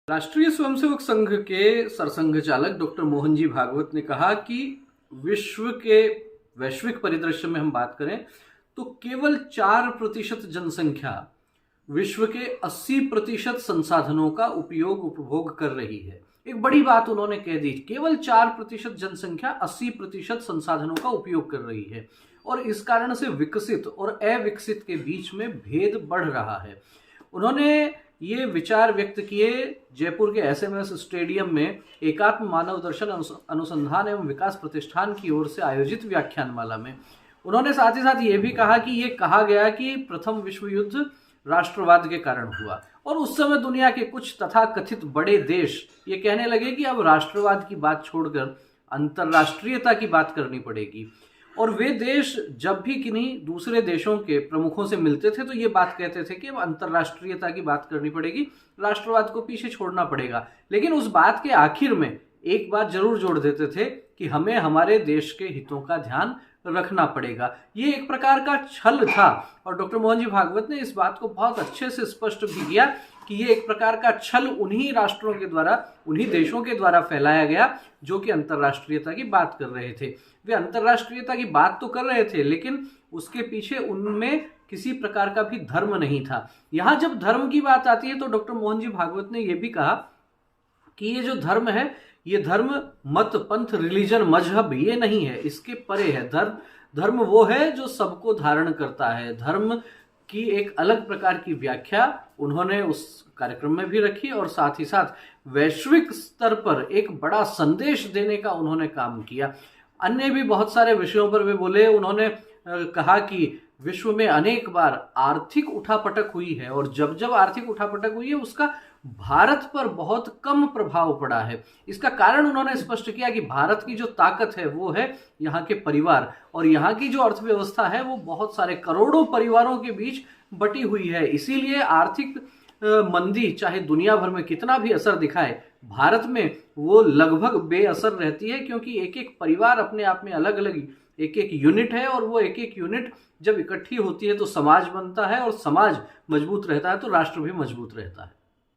राष्ट्रीय स्वयंसेवक संघ के सरसंघ चालक डॉक्टर मोहन जी भागवत ने कहा कि विश्व के वैश्विक परिदृश्य में हम बात करें तो केवल 4% जनसंख्या विश्व के 80% संसाधनों का उपयोग उपभोग कर रही है। एक बड़ी बात उन्होंने कह दी, केवल 4% जनसंख्या 80% संसाधनों का उपयोग कर रही है और इस कारण से विकसित और अविकसित के बीच में भेद बढ़ रहा है। उन्होंने ये विचार व्यक्त किए जयपुर के एसएमएस स्टेडियम में एकात्म मानव दर्शन अनुसंधान एवं विकास प्रतिष्ठान की ओर से आयोजित व्याख्यानमाला में। उन्होंने साथ ही साथ ये भी कहा कि ये कहा गया कि प्रथम विश्व युद्ध राष्ट्रवाद के कारण हुआ और उस समय दुनिया के कुछ तथाकथित बड़े देश ये कहने लगे कि अब राष्ट्रवाद की बात छोड़कर अंतर्राष्ट्रीयता की बात करनी पड़ेगी। और वे देश जब भी किन्हीं दूसरे देशों के प्रमुखों से मिलते थे तो ये बात कहते थे कि अब अंतर्राष्ट्रीयता की बात करनी पड़ेगी, राष्ट्रवाद को पीछे छोड़ना पड़ेगा। लेकिन उस बात के आखिर में एक बात जरूर जोड़ देते थे कि हमें हमारे देश के हितों का ध्यान रखना पड़ेगा। ये एक प्रकार का छल था और डॉक्टर मोहन जी भागवत ने इस बात को बहुत अच्छे से स्पष्ट भी किया कि ये एक प्रकार का छल उन्हीं राष्ट्रों के द्वारा, उन्हीं देशों के द्वारा फैलाया गया जो कि अंतर्राष्ट्रीयता की बात कर रहे थे। वे अंतर्राष्ट्रीयता की बात तो कर रहे थे लेकिन उसके पीछे उनमें किसी प्रकार का भी धर्म नहीं था। यहां जब धर्म की बात आती है तो डॉक्टर मोहन जी भागवत ने यह भी कहा कि ये जो धर्म है, ये धर्म मत, पंथ, रिलीजन, मजहब ये नहीं है, इसके परे है। धर्म वो है जो सबको धारण करता है। धर्म की एक अलग प्रकार की व्याख्या उन्होंने उस कार्यक्रम में भी रखी और साथ ही साथ वैश्विक स्तर पर एक बड़ा संदेश देने का उन्होंने काम किया। अन्य भी बहुत सारे विषयों पर वे बोले। उन्होंने कहा कि विश्व में अनेक बार आर्थिक उठापटक हुई है और जब जब आर्थिक उठापटक हुई है उसका भारत पर बहुत कम प्रभाव पड़ा है। इसका कारण उन्होंने स्पष्ट किया कि भारत की जो ताकत है वो है यहाँ के परिवार और यहाँ की जो अर्थव्यवस्था है वो बहुत सारे करोड़ों परिवारों के बीच बटी हुई है। इसीलिए आर्थिक मंदी चाहे दुनिया भर में कितना भी असर दिखाए, भारत में वो लगभग बेअसर रहती है क्योंकि एक एक परिवार अपने आप में अलग अलग एक एक यूनिट है और वो एक एक यूनिट जब इकट्ठी होती है तो समाज बनता है और समाज मजबूत रहता है तो राष्ट्र भी मजबूत रहता है।